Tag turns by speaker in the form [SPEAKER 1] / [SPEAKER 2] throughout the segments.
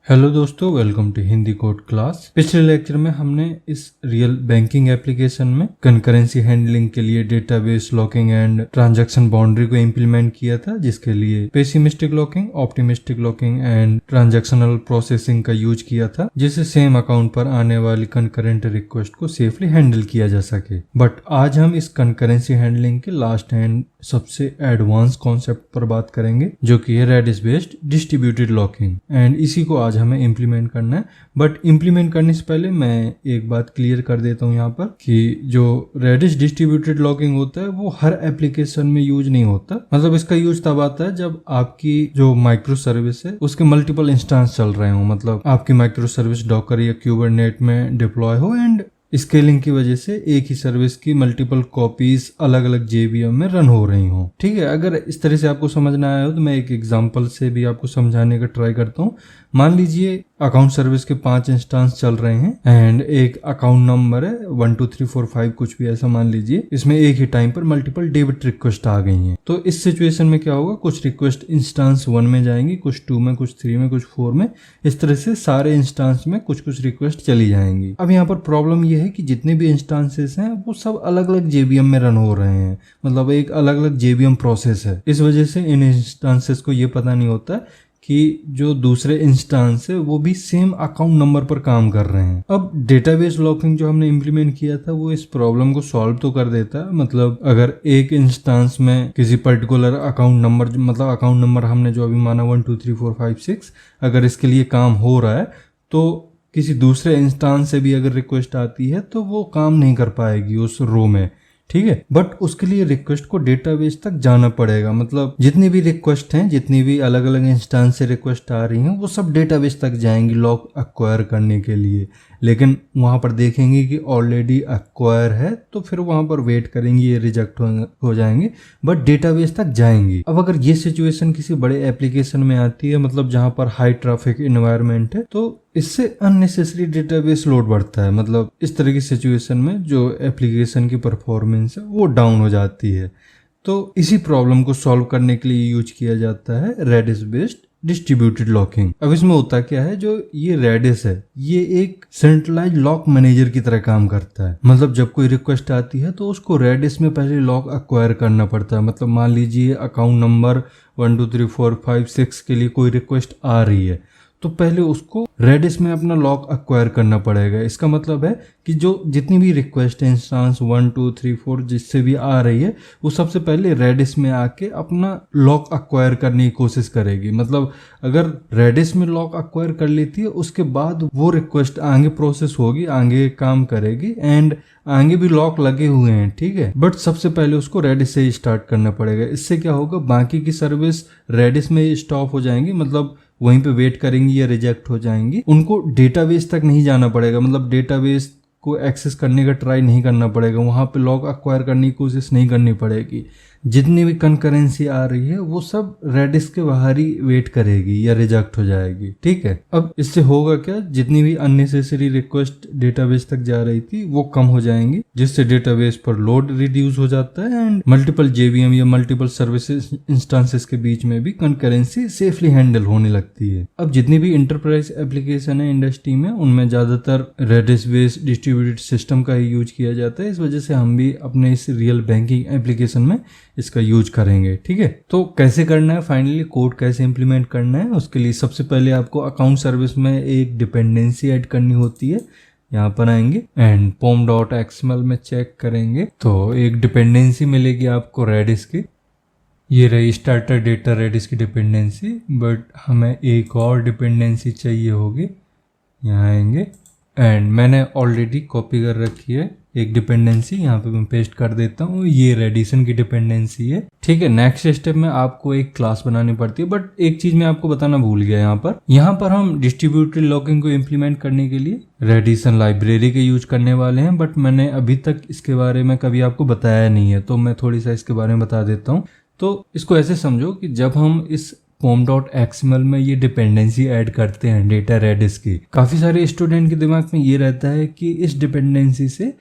[SPEAKER 1] Hello दोस्तों, welcome to Hindi code class. पिछले lecture में हमने इस रियल बैंकिंग एप्लीकेशन में कंकरेंसी हैंडलिंग के लिए database locking and transaction boundary को इम्प्लीमेंट किया था, जिसके लिए pessimistic locking, optimistic locking and transactional processing का यूज किया था, जिससे सेम अकाउंट पर आने वाली कंकरेंट रिक्वेस्ट को सेफली हैंडल किया जा सके। बट आज हम इस कंकरेंसी हैंडलिंग के लास्ट एंड सबसे एडवांस कॉन्सेप्ट पर बात करेंगे, जो कि है Redis based distributed locking, and इसी को आज हमें इम्प्लीमेंट करना है। बट इम्प्लीमेंट करने से पहले मैं एक बात क्लियर कर देता हूँ यहाँ पर कि जो रेडिस डिस्ट्रीब्यूटेड लॉकिंग होता है वो हर एप्लीकेशन में यूज नहीं होता। मतलब इसका यूज तब आता है जब आपकी जो माइक्रो सर्विस है उसके मल्टीपल इंस्टेंस चल रहे हो, मतलब आपकी माइक्रो सर्विस डॉकर या क्यूबरनेट में डिप्लॉय हो एंड स्केलिंग की वजह से एक ही सर्विस की मल्टीपल कॉपीज अलग अलग जेवीएम में रन हो रही हो। ठीक है, अगर इस तरह से आपको समझना आया हो तो मैं एक एग्जांपल से भी आपको समझाने का ट्राई करता हूँ। मान लीजिए अकाउंट सर्विस के 5 इंस्टेंस चल रहे हैं एंड एक अकाउंट नंबर है 1 2 3 4 5 कुछ भी ऐसा मान लीजिए। इसमें एक ही टाइम पर मल्टीपल डेबिट रिक्वेस्ट आ गई हैं। तो इस सिचुएशन में क्या होगा, कुछ रिक्वेस्ट इंस्टेंस 1 में जाएंगी, कुछ 2 में, कुछ 3 में, कुछ 4 में। इस तरह से सारे इंस्टेंस में कुछ कुछ रिक्वेस्ट चली जाएंगी। अब यहाँ पर प्रॉब्लम यह है कि जितने भी इंस्टेंसेस हैं वो सब अलग अलग जेवीएम में रन हो रहे हैं, मतलब एक अलग अलग जेवीएम प्रोसेस है। इस वजह से इन इंस्टेंसेस को ये पता नहीं होता कि जो दूसरे इंस्टेंस है वो भी सेम अकाउंट नंबर पर काम कर रहे हैं। अब डेटाबेस लॉकिंग जो हमने इम्प्लीमेंट किया था वो इस प्रॉब्लम को सॉल्व तो कर देता है। मतलब अगर एक इंस्टेंस में किसी पर्टिकुलर अकाउंट नंबर, मतलब अकाउंट नंबर हमने जो अभी माना 1 2 3 4 5 6, अगर इसके लिए काम हो रहा है तो किसी दूसरे इंस्टेंस से भी अगर रिक्वेस्ट आती है तो वो काम नहीं कर पाएगी उस रो में। ठीक है, बट उसके लिए रिक्वेस्ट को डेटाबेस तक जाना पड़ेगा। मतलब जितनी भी रिक्वेस्ट हैं, जितनी भी अलग अलग इंस्टेंस से रिक्वेस्ट आ रही हैं, वो सब डेटाबेस तक जाएंगी लॉक एक्वायर करने के लिए। लेकिन वहां पर देखेंगे कि ऑलरेडी एक्वायर है तो फिर वहां पर वेट करेंगे, ये रिजेक्ट हो जाएंगे, बट डेटाबेस तक जाएंगे। अब अगर ये सिचुएशन किसी बड़े एप्लीकेशन में आती है, मतलब जहां पर हाई ट्रैफिक एनवायरनमेंट है, तो इससे अननेसेसरी डेटाबेस लोड बढ़ता है। मतलब इस तरह की सिचुएशन में जो एप्लीकेशन की परफॉर्मेंस है वो डाउन हो जाती है। तो इसी प्रॉब्लम को सॉल्व करने के लिए यूज किया जाता है रेडिस बेस्ड डिस्ट्रीब्यूटेड लॉकिंग। अब इसमें होता क्या है, जो ये रेडिस है ये एक सेंट्रलाइज लॉक मैनेजर की तरह काम करता है। मतलब जब कोई रिक्वेस्ट आती है तो उसको रेडिस में पहले लॉक एक्वायर करना पड़ता है। मतलब मान लीजिए अकाउंट नंबर 1 2 3 4 5 6 के लिए कोई रिक्वेस्ट आ रही है तो पहले उसको रेडिस में अपना लॉक एक्वायर करना पड़ेगा। इसका मतलब है कि जो जितनी भी रिक्वेस्ट इंस्टेंस 1 2 3 4 जिससे भी आ रही है वो सबसे पहले रेडिस में आके अपना लॉक एक्वायर करने की कोशिश करेगी। मतलब अगर रेडिस में लॉक एक्वायर कर लेती है उसके बाद वो रिक्वेस्ट आगे प्रोसेस होगी, आगे काम करेगी एंड आगे भी लॉक लगे हुए हैं। ठीक है, बट सबसे पहले उसको रेडिस से ही स्टार्ट करना पड़ेगा। इससे क्या होगा, बाकी की सर्विस रेडिस में ही स्टॉप हो जाएंगी, मतलब वहीं पे वेट करेंगी या रिजेक्ट हो जाएंगी। उनको डेटाबेस तक नहीं जाना पड़ेगा, मतलब डेटाबेस को एक्सेस करने का ट्राई नहीं करना पड़ेगा, वहां पे लॉक एक्वायर करने की कोशिश नहीं करनी पड़ेगी। जितनी भी कंकरेंसी आ रही है वो सब रेडिस के बाहर ही वेट करेगी या रिजेक्ट हो जाएगी। ठीक है, अब इससे होगा क्या, जितनी भी अननेसेसरी रिक्वेस्ट डेटाबेस तक जा रही थी वो कम हो जाएंगी, जिससे डेटाबेस पर लोड रिड्यूस हो जाता है एंड मल्टीपल जेवीएम या मल्टीपल सर्विसेज इंस्टेंसेस के बीच में भी कंकरेंसी सेफली हैंडल होने लगती है। अब जितनी भी इंटरप्राइज एप्लीकेशन है इंडस्ट्री में उनमें ज्यादातर रेडिस बेस्ड डिस्ट्रीब्यूटेड सिस्टम का ही यूज किया जाता है। इस वजह से हम भी अपने इस रियल बैंकिंग एप्लीकेशन में इसका यूज करेंगे। ठीक है, तो कैसे करना है, फाइनली कोड कैसे इंप्लीमेंट करना है, उसके लिए सबसे पहले आपको अकाउंट सर्विस में एक डिपेंडेंसी ऐड करनी होती है। यहाँ पर आएंगे एंड pom.xml में चेक करेंगे तो एक डिपेंडेंसी मिलेगी आपको रेडिस की। ये रही स्टार्टर डेटा रेडिस की डिपेंडेंसी, बट हमें एक और डिपेंडेंसी चाहिए होगी। यहाँ आएंगे एंड मैंने ऑलरेडी कॉपी कर रखी है एक डिपेंडेंसी, यहाँ पे मैं पेस्ट कर देता हूँ। ये रेडिसन की डिपेंडेंसी है। ठीक है, नेक्स्ट स्टेप में आपको एक क्लास बनानी पड़ती है, बट एक चीज मैं आपको बताना भूल गया। यहाँ पर हम डिस्ट्रीब्यूटेड लॉकिंग को इम्प्लीमेंट करने के लिए रेडिसन लाइब्रेरी के यूज करने वाले हैं, बट मैंने अभी तक इसके बारे में कभी आपको बताया नहीं है, तो मैं थोड़ी सा इसके बारे में बता देता हूँ। तो इसको ऐसे समझो कि जब हम इस pom.xml में ये डिपेंडेंसी ऐड करते हैं डेटा रेडिस की, काफी सारे स्टूडेंट के दिमाग में ये रहता है कि इस डिपेंडेंसी से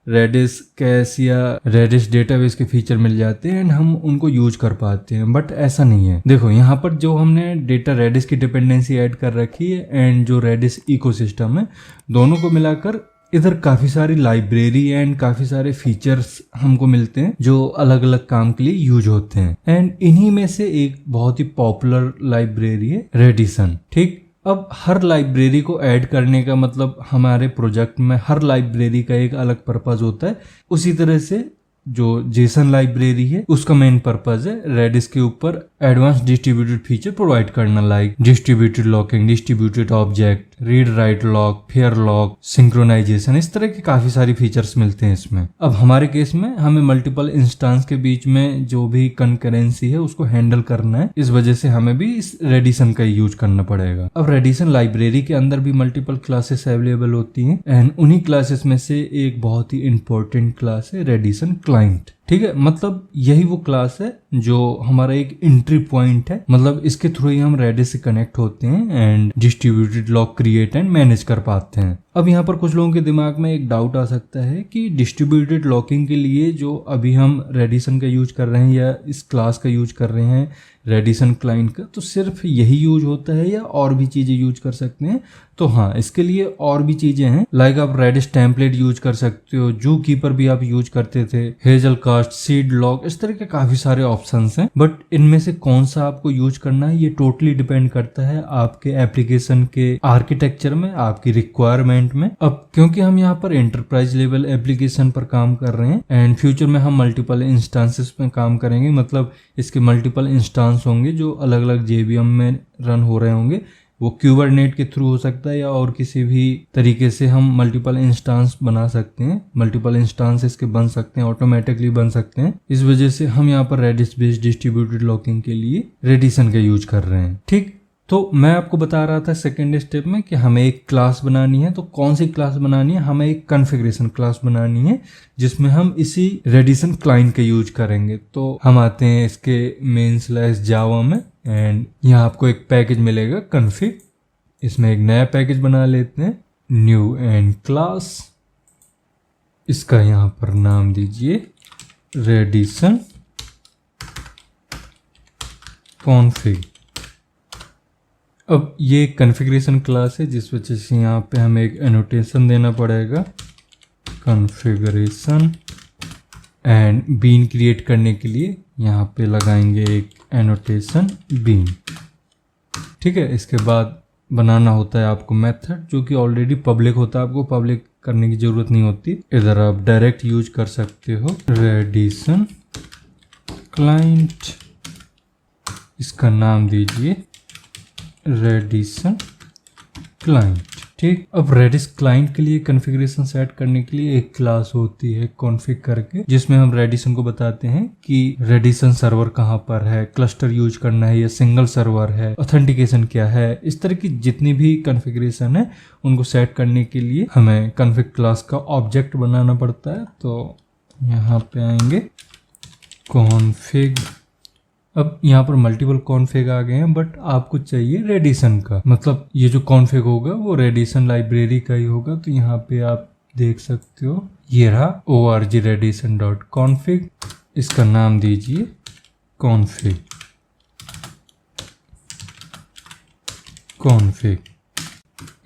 [SPEAKER 1] रेडिस कैश या रेडिस डेटाबेस के फीचर मिल जाते हैं एंड हम उनको यूज कर पाते हैं, बट ऐसा नहीं है। देखो यहाँ पर जो हमने डेटा रेडिस की डिपेंडेंसी ऐड कर रखी है एंड जो रेडिस इकोसिस्टम है, दोनों को मिलाकर इधर काफी सारी लाइब्रेरी एंड काफी सारे फीचर्स हमको मिलते हैं जो अलग अलग काम के लिए यूज होते हैं। एंड इन्हीं में से एक बहुत ही पॉपुलर लाइब्रेरी है रेडिसन। ठीक, अब हर लाइब्रेरी को ऐड करने का मतलब हमारे प्रोजेक्ट में हर लाइब्रेरी का एक अलग पर्पस होता है। उसी तरह से जो जेसन लाइब्रेरी है उसका मेन पर्पस है रेडिस के ऊपर एडवांस डिस्ट्रीब्यूटेड फीचर प्रोवाइड करना, like distributed locking, distributed object, read write lock, fair lock, synchronization, इस तरह के काफी सारे फीचर्स मिलते हैं इसमें। अब हमारे केस में हमें मल्टीपल इंस्टेंस के बीच में जो भी कंकरेंसी है उसको हैंडल करना है, इस वजह से हमें भी इस रेडिसन का यूज करना पड़ेगा। अब रेडिसन लाइब्रेरी के अंदर भी मल्टीपल क्लासेस अवेलेबल होती हैं एंड उन्हीं क्लासेस में से एक बहुत ही इंपॉर्टेंट क्लास है रेडिसन क्लाइंट। ठीक है, मतलब यही वो क्लास है जो हमारा एक एंट्री पॉइंट है, मतलब इसके थ्रू ही हम रेडिस से कनेक्ट होते हैं and distributed lock create and manage कर पाते हैं। अब यहाँ पर कुछ लोगों के दिमाग में एक डाउट आ सकता है कि डिस्ट्रीब्यूटेड लॉकिंग के लिए जो अभी हम रेडिसन का यूज कर रहे हैं या इस क्लास का यूज कर रहे हैं रेडिसन क्लाइंट का, तो सिर्फ यही यूज होता है या और भी चीजें यूज कर सकते हैं? तो हाँ, इसके लिए और भी चीजें हैं, लाइक आप रेडिस टेम्पलेट यूज कर सकते हो, जू कीपर भी आप यूज करते थे, हेजल कास्ट, सीड लॉक, इस तरह के काफी सारे ऑप्शंस हैं। बट इनमें से कौन सा आपको यूज करना है ये टोटली डिपेंड करता है आपके एप्लीकेशन के आर्किटेक्चर में, आपकी रिक्वायरमेंट में। अब क्योंकि हम यहाँ पर एंटरप्राइज लेवल एप्लीकेशन पर काम कर रहे हैं एंड फ्यूचर में हम मल्टीपल इंस्टांसेस में काम करेंगे, मतलब इसके मल्टीपल इंस्टांस होंगे जो अलग अलग जेवीएम में रन हो रहे होंगे, वो क्यूबरनेट के थ्रू हो सकता है या और किसी भी तरीके से हम मल्टीपल इंस्टांस बना सकते हैं, मल्टीपल इंस्टांस इसके बन सकते हैं, ऑटोमेटिकली बन सकते हैं। इस वजह से हम यहाँ पर रेडिस बेस्ड डिस्ट्रीब्यूटेड लॉकिंग के लिए रेडिसन का यूज कर रहे हैं। ठीक, तो मैं आपको बता रहा था सेकेंड स्टेप में कि हमें एक क्लास बनानी है। तो कौन सी क्लास बनानी है? हमें एक कॉन्फ़िगरेशन क्लास बनानी है जिसमें हम इसी रेडिसन क्लाइंट का यूज करेंगे। तो हम आते हैं इसके main/java में एंड यहाँ आपको एक पैकेज मिलेगा कॉन्फ़िग, इसमें एक नया पैकेज बना लेते हैं, न्यू एंड क्लास, इसका यहाँ पर नाम दीजिए रेडिसन कॉन्फ़िग। अब ये कॉन्फ़िगरेशन क्लास है जिस वजह से यहाँ पे हमें एक एनोटेशन देना पड़ेगा, कॉन्फ़िगरेशन, एंड बीन क्रिएट करने के लिए यहाँ पे लगाएंगे एक एनोटेशन बीन। ठीक है, इसके बाद बनाना होता है आपको मेथड जो कि ऑलरेडी पब्लिक होता है, आपको पब्लिक करने की ज़रूरत नहीं होती, इधर आप डायरेक्ट यूज कर सकते हो रेडिसन क्लाइंट, इसका नाम दीजिए रेडिसन क्लाइंट। ठीक, अब रेडिस क्लाइंट के लिए कॉन्फ़िगरेशन सेट करने के लिए एक क्लास होती है कॉन्फ़िग करके, जिसमें हम रेडिसन को बताते हैं कि रेडिसन सर्वर कहाँ पर है, क्लस्टर यूज करना है या सिंगल सर्वर है, ऑथेंटिकेशन क्या है, इस तरह की जितनी भी कॉन्फ़िगरेशन है उनको सेट करने के लिए हमें कॉन्फ़िग क्लास का ऑब्जेक्ट बनाना पड़ता है। तो यहाँ पे आएंगे कॉन्फ़िग, अब यहाँ पर मल्टीपल कॉन्फ़िग आ गए हैं बट आपको चाहिए रेडिसन का, मतलब ये जो कॉन्फ़िग होगा वो रेडिसन लाइब्रेरी का ही होगा। तो यहाँ पे आप देख सकते हो, ये रहा org-redison.config, इसका नाम दीजिए कॉन्फ़िग।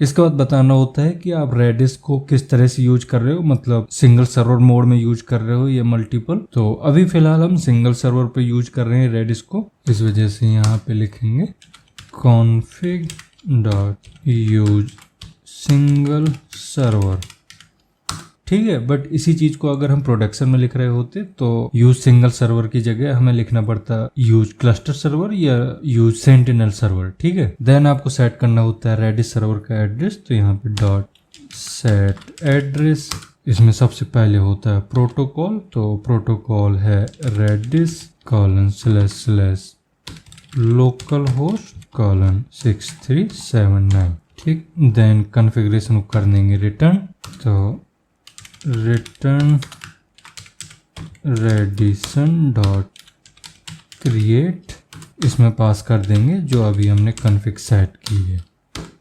[SPEAKER 1] इसके बाद बताना होता है कि आप रेडिस को किस तरह से यूज कर रहे हो, मतलब सिंगल सर्वर मोड में यूज कर रहे हो या मल्टीपल। तो अभी फिलहाल हम सिंगल सर्वर पे यूज कर रहे हैं रेडिस को, इस वजह से यहाँ पे लिखेंगे config.use सिंगल सर्वर। ठीक है, बट इसी चीज को अगर हम प्रोडक्शन में लिख रहे होते तो यूज सिंगल सर्वर की जगह हमें लिखना पड़ता यूज क्लस्टर सर्वर या यूज सेंटिनल सर्वर। ठीक है, देन आपको सेट करना होता है रेडिस सर्वर का एड्रेस। तो यहाँ पे डॉट सेट एड्रेस, इसमें सबसे पहले होता है प्रोटोकॉल, तो प्रोटोकॉल है redis://localhost:6379। ठीक, देन कॉन्फ़िगरेशन कर देंगे रिटर्न, तो रिटर्न redison.create, इसमें पास कर देंगे जो अभी हमने कॉन्फ़िग सेट की है।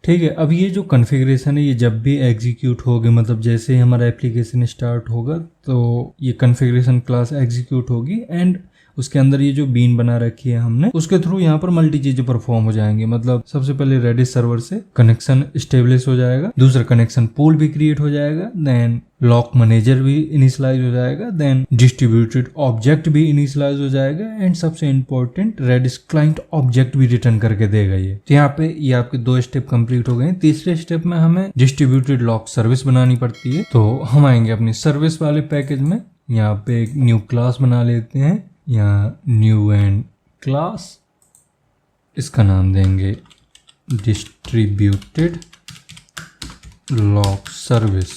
[SPEAKER 1] ठीक। ठीक है। अब ये जो कॉन्फ़िगरेशन है ये जब भी एग्जीक्यूट होगी, मतलब जैसे ही हमारा एप्लीकेशन स्टार्ट होगा तो ये कॉन्फ़िगरेशन क्लास एग्जीक्यूट होगी एंड उसके अंदर ये जो बीन बना रखी है हमने उसके थ्रू यहाँ पर मल्टी चीजें परफॉर्म हो जाएंगी। मतलब सबसे पहले रेडिस सर्वर से कनेक्शन स्टेब्लिश हो जाएगा, दूसरा कनेक्शन पूल भी क्रिएट हो जाएगा, देन लॉक मैनेजर भी इनिशियलाइज हो जाएगा, देन डिस्ट्रीब्यूटेड ऑब्जेक्ट भी इनिशियलाइज हो जाएगा एंड सबसे इंपॉर्टेंट रेडिस क्लाइंट ऑब्जेक्ट भी रिटर्न करके देगा ये। तो यहाँ पे ये आपके 2 स्टेप कंप्लीट हो गए। तीसरे स्टेप में हमें डिस्ट्रीब्यूटेड लॉक सर्विस बनानी पड़ती है। तो हम आएंगे अपनी सर्विस वाले पैकेज में, यहाँ पे एक न्यू क्लास बना लेते हैं, यहाँ न्यू एंड क्लास, इसका नाम देंगे डिस्ट्रीब्यूटेड लॉक सर्विस।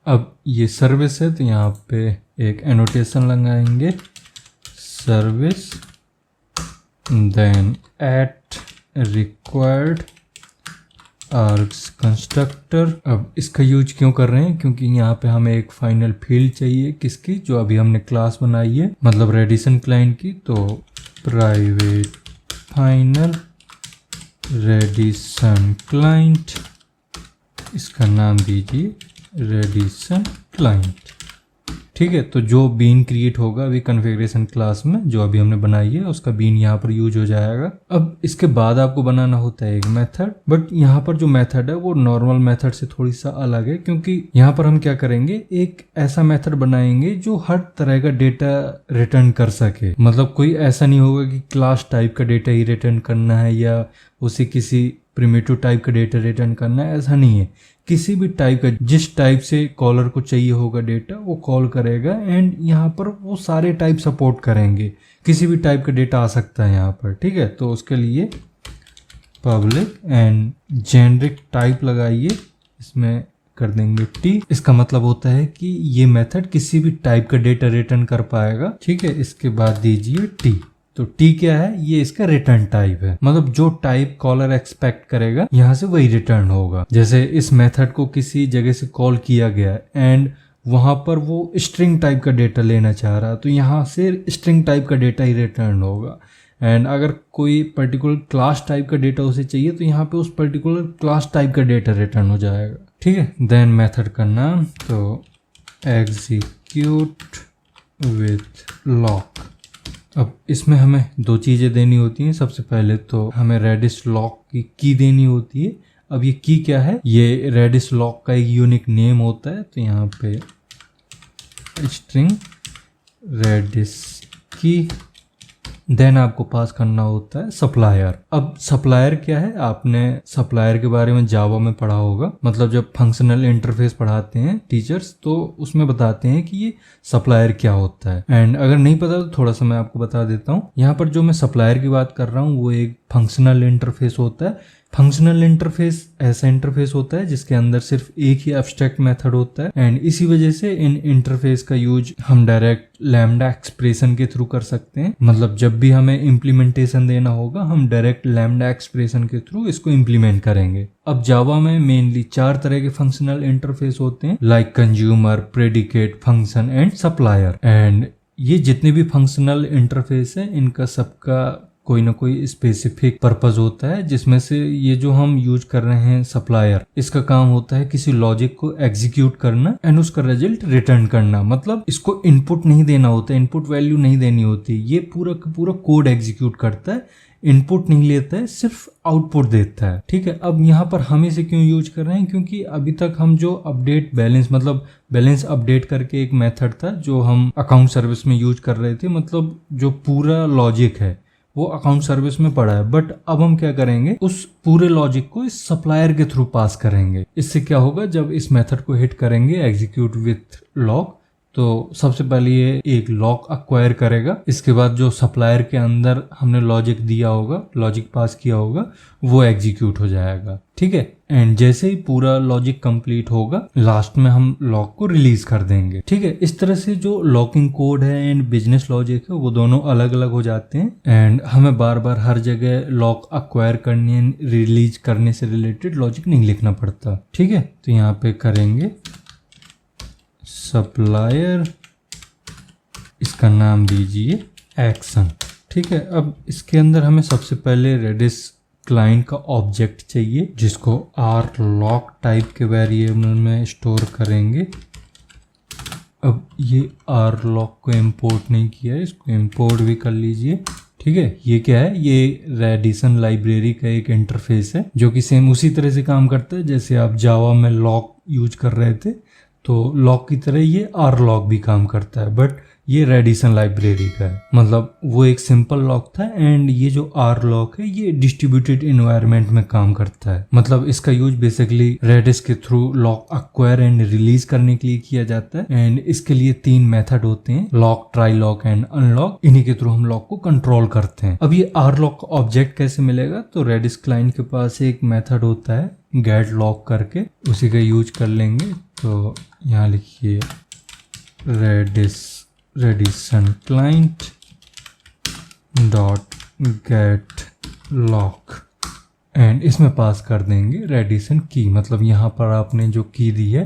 [SPEAKER 1] अब ये सर्विस है तो यहाँ पे एक एनोटेशन लगाएंगे service, then at required args constructor. अब इसका यूज क्यों कर रहे हैं, क्योंकि यहाँ पे हमें एक फाइनल फील्ड चाहिए किसकी, जो अभी हमने क्लास बनाई है मतलब रेडिसन क्लाइंट की। तो प्राइवेट फाइनल रेडिसन क्लाइंट, इसका नाम दीजिए रेडिसन क्लाइंट। ठीक है, तो जो बीन क्रिएट होगा अभी कॉन्फ़िगरेशन क्लास में जो अभी हमने बनाई है उसका बीन यहाँ पर यूज हो जाएगा। अब इसके बाद आपको बनाना होता है एक मेथड, बट यहाँ पर जो मेथड है वो नॉर्मल मेथड से थोड़ी सा अलग है, क्योंकि यहाँ पर हम क्या करेंगे, एक ऐसा मेथड बनाएंगे जो हर तरह का डेटा रिटर्न कर सके। मतलब कोई ऐसा नहीं होगा कि क्लास टाइप का डेटा ही रिटर्न करना है या उसे किसी प्रिमिटिव टाइप का डेटा रिटर्न करना है, ऐसा नहीं है। किसी भी टाइप का, जिस टाइप से कॉलर को चाहिए होगा डेटा वो कॉल करेगा एंड यहाँ पर वो सारे टाइप सपोर्ट करेंगे, किसी भी टाइप का डेटा आ सकता है यहाँ पर। ठीक है, तो उसके लिए पब्लिक एंड जेनरिक टाइप लगाइए, इसमें कर देंगे टी। इसका मतलब होता है कि ये मेथड किसी भी टाइप का डेटा रिटर्न कर पाएगा। ठीक है, इसके बाद दीजिए टी। तो टी क्या है, ये इसका रिटर्न टाइप है, मतलब जो टाइप कॉलर एक्सपेक्ट करेगा यहाँ से वही रिटर्न होगा। जैसे इस मेथड को किसी जगह से कॉल किया गया एंड वहां पर वो स्ट्रिंग टाइप का डेटा लेना चाह रहा है तो यहाँ से स्ट्रिंग टाइप का डेटा ही रिटर्न होगा। एंड अगर कोई पर्टिकुलर क्लास टाइप का डेटा उसे चाहिए तो यहाँ पे उस पर्टिकुलर क्लास टाइप का डेटा रिटर्न हो जाएगा। ठीक है, देन मेथड का नाम तो एग्जीक्यूट विथ लॉक। अब इसमें हमें 2 चीज़ें देनी होती हैं। सबसे पहले तो हमें रेडिस लॉक की देनी होती है। अब ये की क्या है, ये रेडिस लॉक का एक यूनिक नेम होता है। तो यहाँ पे स्ट्रिंग रेडिस की, देन आपको पास करना होता है सप्लायर। अब सप्लायर क्या है, आपने सप्लायर के बारे में जावा में पढ़ा होगा, मतलब जब फंक्शनल इंटरफेस पढ़ाते हैं टीचर्स तो उसमें बताते हैं कि ये सप्लायर क्या होता है। एंड अगर नहीं पता तो थोड़ा सा मैं आपको बता देता हूँ। यहाँ पर जो मैं सप्लायर की बात कर रहा हूँ वो एक फंक्शनल इंटरफेस होता है। फंक्शनल इंटरफेस ऐसा इंटरफेस होता है जिसके अंदर सिर्फ एक ही एब्स्ट्रैक्ट मेथड होता है एंड इसी वजह से इन इंटरफेस का यूज हम डायरेक्ट लैम्डा एक्सप्रेशन के थ्रू कर सकते हैं। मतलब जब भी हमें इम्प्लीमेंटेशन देना होगा हम डायरेक्ट लैम्डा एक्सप्रेशन के थ्रू इसको इम्प्लीमेंट करेंगे। अब जावा में मेनली 4 तरह के फंक्शनल इंटरफेस होते हैं, like consumer, predicate, function and supplier. And ये जितने भी फंक्शनल इंटरफेस है इनका सबका कोई ना कोई स्पेसिफिक पर्पस होता है, जिसमें से ये जो हम यूज कर रहे हैं सप्लायर, इसका काम होता है किसी लॉजिक को एग्जीक्यूट करना एंड उसका रिजल्ट रिटर्न करना। मतलब इसको इनपुट नहीं देना होता, इनपुट वैल्यू नहीं देनी होती, ये पूरा का पूरा कोड एग्जीक्यूट करता है, इनपुट नहीं लेता है, सिर्फ आउटपुट देता है। ठीक है, अब यहाँ पर हम इसे क्यों यूज कर रहे हैं, क्योंकि अभी तक हम जो अपडेट बैलेंस, मतलब बैलेंस अपडेट करके एक मेथड था जो हम अकाउंट सर्विस में यूज कर रहे थे, मतलब जो पूरा लॉजिक है वो अकाउंट सर्विस में पड़ा है। बट अब हम क्या करेंगे, उस पूरे लॉजिक को इस सप्लायर के थ्रू पास करेंगे। इससे क्या होगा, जब इस मेथड को हिट करेंगे एग्जीक्यूट विथ लॉक, तो सबसे पहले ये एक लॉक अक्वायर करेगा, इसके बाद जो सप्लायर के अंदर हमने लॉजिक दिया होगा, लॉजिक पास किया होगा, वो एग्जीक्यूट हो जाएगा। ठीक है, एंड जैसे ही पूरा लॉजिक कंप्लीट होगा लास्ट में हम लॉक को रिलीज कर देंगे। ठीक है, इस तरह से जो लॉकिंग कोड है एंड बिजनेस लॉजिक है वो दोनों अलग अलग हो जाते हैं एंड हमें बार बार हर जगह लॉक अक्वायर करने रिलीज करने से रिलेटेड लॉजिक नहीं लिखना पड़ता। ठीक है, तो यहाँ पे करेंगे सप्लायर, इसका नाम दीजिए एक्शन। ठीक है, अब इसके अंदर हमें सबसे पहले रेडिस क्लाइंट का ऑब्जेक्ट चाहिए जिसको आर लॉक टाइप के वेरिएबल में स्टोर करेंगे। अब ये आर लॉक को इंपोर्ट नहीं किया है, इसको इंपोर्ट भी कर लीजिए। ठीक है, ये क्या है, ये रेडिसन लाइब्रेरी का एक इंटरफेस है जो कि सेम उसी तरह से काम करता है जैसे आप जावा में लॉक यूज कर रहे थे, तो लॉक की तरह ये आर लॉक भी काम करता है, बट ये रेडिसन लाइब्रेरी का है। मतलब वो एक सिंपल लॉक था एंड ये जो आर लॉक है ये डिस्ट्रीब्यूटेड इन्वायरमेंट में काम करता है। मतलब इसका यूज बेसिकली रेडिस के through lock acquire and release करने के लिए किया जाता है एंड इसके लिए 3 मेथड होते हैं, lock, try lock and unlock. इन्हीं के थ्रू हम लॉक को कंट्रोल करते हैं। अब ये आर लॉक का ऑब्जेक्ट कैसे मिलेगा, तो रेडिस क्लाइंट के पास एक मेथड होता है गेट लॉक करके, उसी का यूज कर लेंगे। तो यहाँ लिखिए Radisson client dot gate lock and इसमें पास कर देंगे रेडिसन की। मतलब यहाँ पर आपने जो की दी है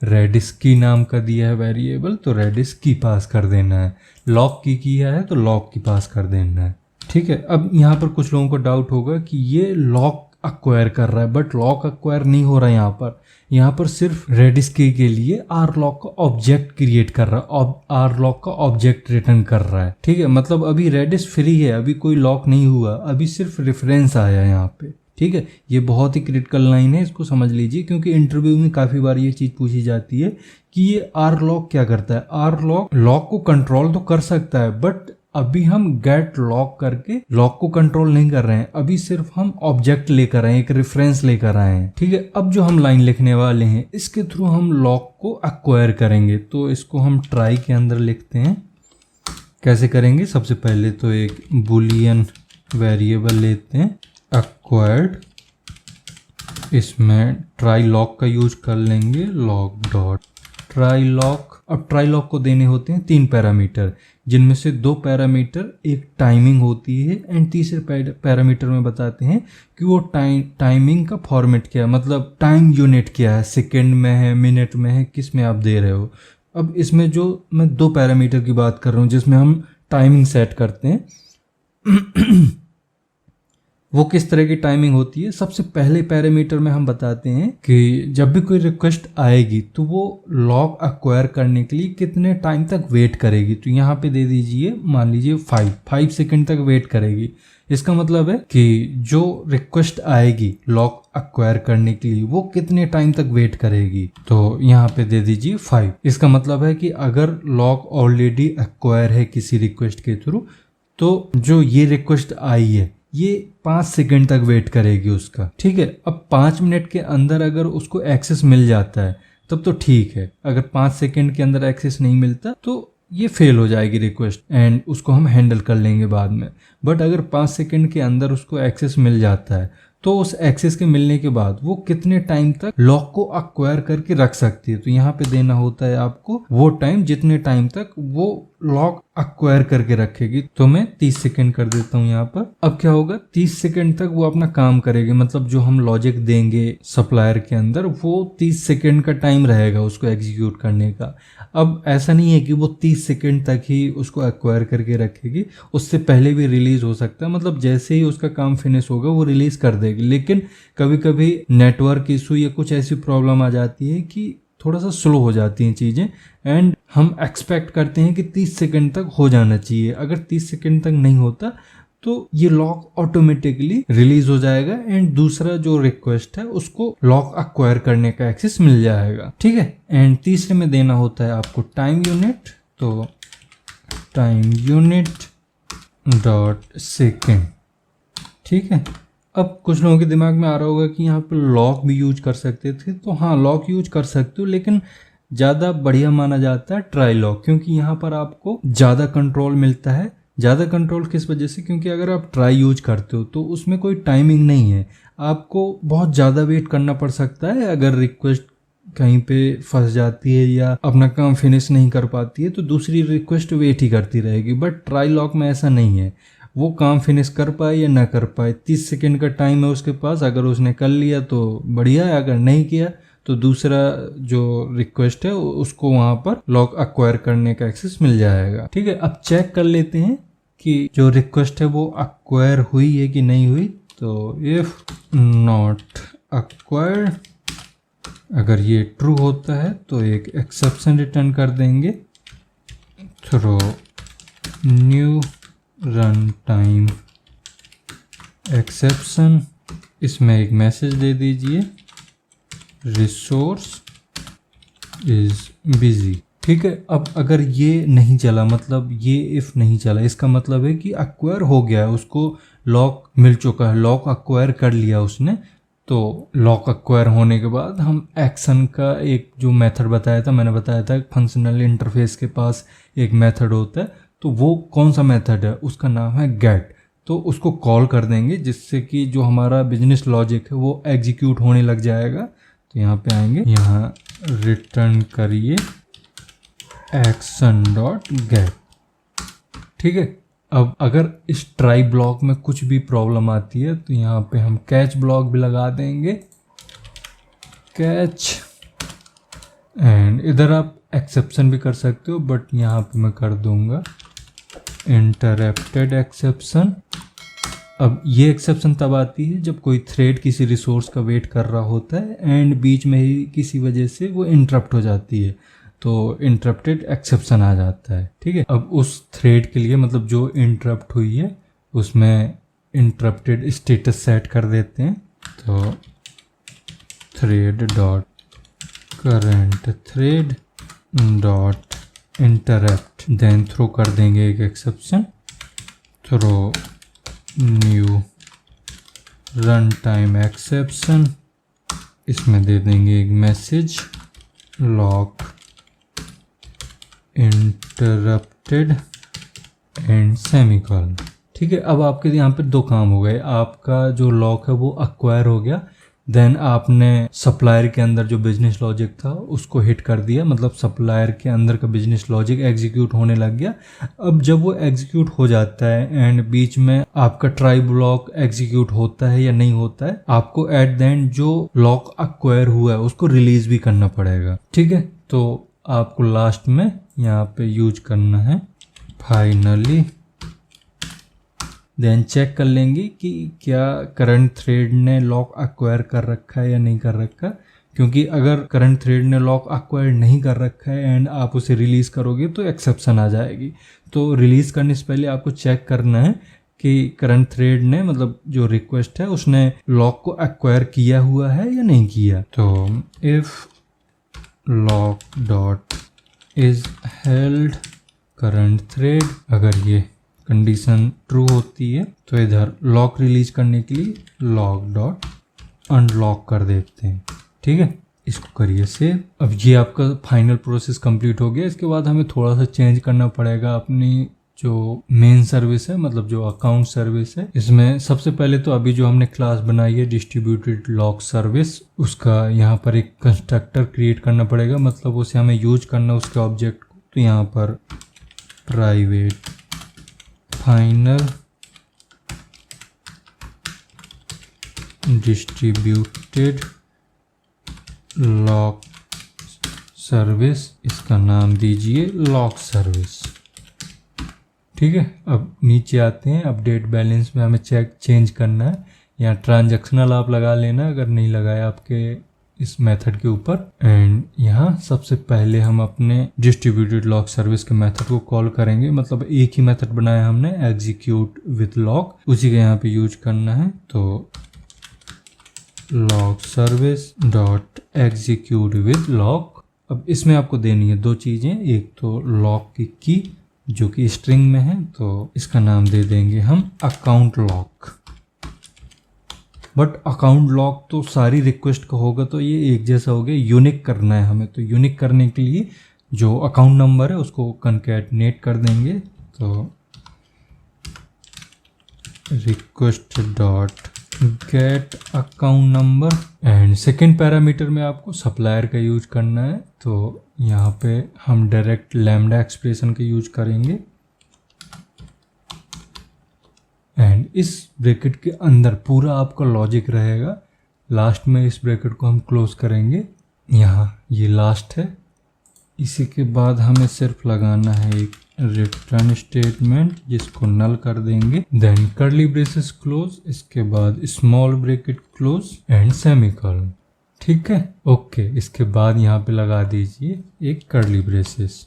[SPEAKER 1] रेडिस की नाम का दिया है वेरिएबल, तो रेडिस की पास कर देना है। लॉक की किया है तो लॉक की पास कर देना है। ठीक है, अब यहाँ पर कुछ लोगों को डाउट होगा कि ये लॉक अक्वायर कर रहा है, बट लॉक अक्वायर नहीं हो रहा है। यहाँ पर सिर्फ रेडिस की के लिए आर लॉक का ऑब्जेक्ट क्रिएट कर रहा है, आर लॉक का ऑब्जेक्ट रिटर्न कर रहा है। ठीक है, मतलब अभी रेडिस फ्री है, अभी कोई लॉक नहीं हुआ, अभी सिर्फ रेफरेंस आया यहाँ पे। ठीक है, ये बहुत ही क्रिटिकल लाइन है, इसको समझ लीजिए, क्योंकि इंटरव्यू में काफी बार ये चीज पूछी जाती है कि ये आर लॉक क्या करता है। आर लॉक को कंट्रोल तो कर सकता है, बट अभी हम गेट लॉक करके लॉक को कंट्रोल नहीं कर रहे हैं, अभी सिर्फ हम ऑब्जेक्ट लेकर आए, एक रेफरेंस लेकर आए हैं। ठीक है, अब जो हम लाइन लिखने वाले हैं इसके थ्रू हम लॉक को अक्वायर करेंगे, तो इसको हम ट्राई के अंदर लिखते हैं। कैसे करेंगे, सबसे पहले तो एक बुलियन वेरिएबल लेते हैं अक्वायर्ड, इसमें ट्राई लॉक का यूज कर लेंगे, लॉक डॉट ट्राई लॉक। अब ट्राई लॉक को देने होते हैं 3 पैरामीटर, जिनमें से 2 पैरामीटर एक टाइमिंग होती है एंड तीसरे पैरामीटर में बताते हैं कि वो टाइमिंग का फॉर्मेट क्या है, मतलब टाइम यूनिट क्या है, सेकंड में है, मिनट में है, किस में आप दे रहे हो। अब इसमें जो मैं 2 पैरामीटर की बात कर रहा हूँ जिसमें हम टाइमिंग सेट करते हैं वो किस तरह की टाइमिंग होती है। सबसे पहले पैरामीटर में हम बताते हैं कि जब भी कोई रिक्वेस्ट आएगी तो वो लॉक अक्वायर करने के लिए कितने टाइम तक वेट करेगी। तो यहाँ पे दे दीजिए, मान लीजिए 5 सेकंड तक वेट करेगी। इसका मतलब है कि जो रिक्वेस्ट आएगी लॉक अक्वायर करने के लिए वो कितने टाइम तक वेट करेगी, तो यहाँ पे दे दीजिए 5। इसका मतलब है कि अगर लॉक ऑलरेडी अक्वायर है किसी रिक्वेस्ट के थ्रू, तो जो ये रिक्वेस्ट आई है ये 5 सेकंड तक वेट करेगी उसका। ठीक है, अब 5 मिनट के अंदर अगर उसको एक्सेस मिल जाता है तब तो ठीक है, अगर 5 सेकंड के अंदर एक्सेस नहीं मिलता तो ये फेल हो जाएगी रिक्वेस्ट एंड उसको हम हैंडल कर लेंगे बाद में। बट अगर 5 सेकंड के अंदर उसको एक्सेस मिल जाता है तो उस एक्सेस के मिलने के बाद वो कितने टाइम तक लॉक को अक्वायर करके रख सकती है, तो यहाँ पे देना होता है आपको वो टाइम जितने टाइम तक वो लॉक अक्वायर करके रखेगी। तो मैं 30 सेकंड कर देता हूँ यहाँ पर। अब क्या होगा, 30 सेकंड तक वो अपना काम करेगी, मतलब जो हम लॉजिक देंगे सप्लायर के अंदर वो 30 सेकंड का टाइम रहेगा उसको एग्जीक्यूट करने का। अब ऐसा नहीं है कि वो 30 सेकंड तक ही उसको एक्वायर करके रखेगी, उससे पहले भी रिलीज हो सकता है, मतलब जैसे ही उसका काम फिनिश होगा वो रिलीज कर देगी। लेकिन कभी कभी नेटवर्क इशू या कुछ ऐसी प्रॉब्लम आ जाती है कि थोड़ा सा स्लो हो जाती हैं चीज़ें एंड हम एक्सपेक्ट करते हैं कि 30 सेकंड तक हो जाना चाहिए। अगर 30 सेकंड तक नहीं होता तो ये लॉक ऑटोमेटिकली रिलीज हो जाएगा एंड दूसरा जो रिक्वेस्ट है उसको लॉक अक्वायर करने का एक्सेस मिल जाएगा। ठीक है, एंड तीसरे में देना होता है आपको टाइम यूनिट, तो टाइम यूनिट डॉट सेकेंड। ठीक है, अब कुछ लोगों के दिमाग में आ रहा होगा कि यहाँ पर लॉक भी यूज कर सकते थे, तो हाँ लॉक यूज कर सकते हो, लेकिन ज़्यादा बढ़िया माना जाता है ट्राई लॉक, क्योंकि यहाँ पर आपको ज़्यादा कंट्रोल मिलता है। ज़्यादा कंट्रोल किस वजह से, क्योंकि अगर आप ट्राई यूज करते हो तो उसमें कोई टाइमिंग नहीं है, आपको बहुत ज़्यादा वेट करना पड़ सकता है। अगर रिक्वेस्ट कहीं पे फंस जाती है या अपना काम फिनिश नहीं कर पाती है तो दूसरी रिक्वेस्ट वेट ही करती रहेगी। बट ट्राई लॉक में ऐसा नहीं है, वो काम फिनिश कर पाए या ना कर पाए 30 सेकंड का टाइम है उसके पास, अगर उसने कर लिया तो बढ़िया है, अगर नहीं किया तो दूसरा जो रिक्वेस्ट है उसको वहाँ पर लॉक अक्वायर करने का एक्सेस मिल जाएगा। ठीक है, अब चेक कर लेते हैं कि जो रिक्वेस्ट है वो अक्वायर हुई है कि नहीं हुई। तो इफ नॉट एक्वायर्ड, अगर ये ट्रू होता है तो एक एक्सेप्शन रिटर्न कर देंगे, throw new run time exception. इसमें एक मैसेज दे दीजिए, रिसोर्स इज बिजी। ठीक है, अब अगर ये नहीं चला, मतलब ये इफ नहीं चला, इसका मतलब है कि एक्वायर हो गया है, उसको लॉक मिल चुका है, लॉक एक्वायर कर लिया उसने। तो लॉक एक्वायर होने के बाद हम एक्शन का एक जो मेथड बताया था, मैंने बताया था फंक्शनल इंटरफेस के पास एक मेथड होता है, तो वो कौन सा मेथड है, उसका नाम है गेट। तो उसको कॉल कर देंगे जिससे कि जो हमारा बिजनेस लॉजिक है वो एग्जीक्यूट होने लग जाएगा। तो यहाँ पे आएंगे, यहाँ रिटर्न करिए एक्शन डॉट गेट। ठीक है, अब अगर इस ट्राई ब्लॉक में कुछ भी प्रॉब्लम आती है तो यहाँ पे हम कैच ब्लॉक भी लगा देंगे, कैच। एंड इधर आप एक्सेप्शन भी कर सकते हो, बट यहाँ पे मैं कर दूंगा इंटरप्टेड एक्सेप्शन। अब ये एक्सेप्शन तब आती है जब कोई थ्रेड किसी रिसोर्स का वेट कर रहा होता है एंड बीच में ही किसी वजह से वो इंटरप्ट हो जाती है, तो इंटरप्टेड एक्सेप्शन आ जाता है। ठीक है, अब उस थ्रेड के लिए, मतलब जो इंटरप्ट हुई है उसमें इंटरप्टेड स्टेटस सेट कर देते हैं। तो thread dot current thread dot interrupt, then throw कर देंगे एक exception, throw new run time exception. इसमें दे देंगे एक message, lock interrupted and semicolon. ठीक है, अब आपके यहाँ पे दो काम हो गए, आपका जो लॉक है वो एक्वायर हो गया, देन आपने सप्लायर के अंदर जो बिजनेस लॉजिक था उसको हिट कर दिया, मतलब सप्लायर के अंदर का बिजनेस लॉजिक एग्जीक्यूट होने लग गया। अब जब वो एग्जीक्यूट हो जाता है एंड बीच में आपका ट्राई ब्लॉक एग्जीक्यूट होता है या नहीं होता है, आपको एट द एंड जो लॉक एक्वायर हुआ है उसको रिलीज भी करना पड़ेगा। ठीक है, तो आपको लास्ट में यहाँ पे यूज करना है फाइनली, देन चेक कर लेंगे कि क्या करंट थ्रेड ने लॉक एक्वायर कर रखा है या नहीं कर रखा, क्योंकि अगर करंट थ्रेड ने लॉक एक्वायर नहीं कर रखा है एंड आप उसे रिलीज़ करोगे तो एक्सेप्शन आ जाएगी। तो रिलीज़ करने से पहले आपको चेक करना है कि करंट थ्रेड ने, मतलब जो रिक्वेस्ट है उसने लॉक को एक्वायर किया हुआ है या नहीं किया। तो if lock dot is held current thread, अगर ये कंडीशन ट्रू होती है तो इधर लॉक रिलीज करने के लिए लॉक डॉट अनलॉक कर देते हैं। ठीक है, इसको करिए सेव। अब ये आपका फाइनल प्रोसेस कंप्लीट हो गया। इसके बाद हमें थोड़ा सा चेंज करना पड़ेगा अपनी जो मेन सर्विस है, मतलब जो अकाउंट सर्विस है। इसमें सबसे पहले तो अभी जो हमने क्लास बनाई है डिस्ट्रीब्यूटेड लॉक सर्विस, उसका यहाँ पर एक कंस्ट्रक्टर क्रिएट करना पड़ेगा, मतलब उसे हमें यूज करना उसके ऑब्जेक्ट को। तो यहाँ पर private final distributed lock service, इसका नाम दीजिए लॉक सर्विस। ठीक है, अब नीचे आते हैं, अपडेट बैलेंस में हमें चेंज करना है। यहाँ ट्रांजैक्शनल आप लगा लेना अगर नहीं लगाया आपके इस मेथड के ऊपर। एंड यहाँ सबसे पहले हम अपने डिस्ट्रीब्यूटेड लॉक सर्विस के मेथड को कॉल करेंगे, मतलब एक ही मेथड बनाया हमने, एग्जीक्यूट विथ लॉक, उसी का यहाँ पे यूज करना है। तो lock service dot execute with lock. अब इसमें आपको देनी है दो चीज़ें, एक तो लॉक की की जो कि स्ट्रिंग में है, तो इसका नाम दे देंगे हम account lock. But account lock तो सारी रिक्वेस्ट का होगा तो ये एक जैसा हो गया, यूनिक करना है हमें। तो यूनिक करने के लिए जो अकाउंट नंबर है उसको कंकैटिनेट कर देंगे। तो request dot gate account number, and second parameter में आपको सप्लायर का यूज करना है। तो यहाँ पे हम डायरेक्ट लैम्डा एक्सप्रेशन का यूज करेंगे एंड इस ब्रैकेट के अंदर पूरा आपका लॉजिक रहेगा। लास्ट में इस ब्रैकेट को हम क्लोज करेंगे, यहाँ ये लास्ट है। इसी के बाद हमें सिर्फ लगाना है एक रिटर्न स्टेटमेंट जिसको नल कर देंगे, देन कर्ली ब्रेसेस क्लोज, इसके बाद small bracket close and semicolon. ठीक है, ओके। इसके बाद यहाँ पे लगा दीजिए एक कर्ली ब्रेसेस।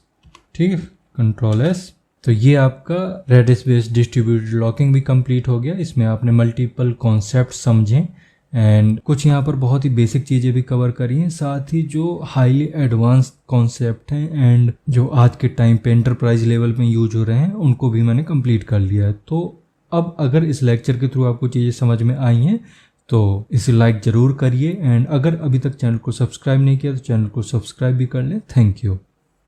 [SPEAKER 1] ठीक है, कंट्रोल एस। तो ये आपका रेडिस बेस्ड डिस्ट्रीब्यूटेड लॉकिंग भी कंप्लीट हो गया। इसमें आपने मल्टीपल कॉन्सेप्ट समझे एंड कुछ यहाँ पर बहुत ही बेसिक चीज़ें भी कवर करी हैं, साथ ही जो हाईली एडवांस कॉन्सेप्ट हैं एंड जो आज के टाइम पे एंटरप्राइज लेवल पे यूज हो रहे हैं उनको भी मैंने कंप्लीट कर लिया है। तो अब अगर इस लेक्चर के थ्रू आपको चीज़ें समझ में आई हैं तो इसे लाइक ज़रूर करिए एंड अगर अभी तक चैनल को सब्सक्राइब नहीं किया तो चैनल को सब्सक्राइब भी कर लें। Thank you.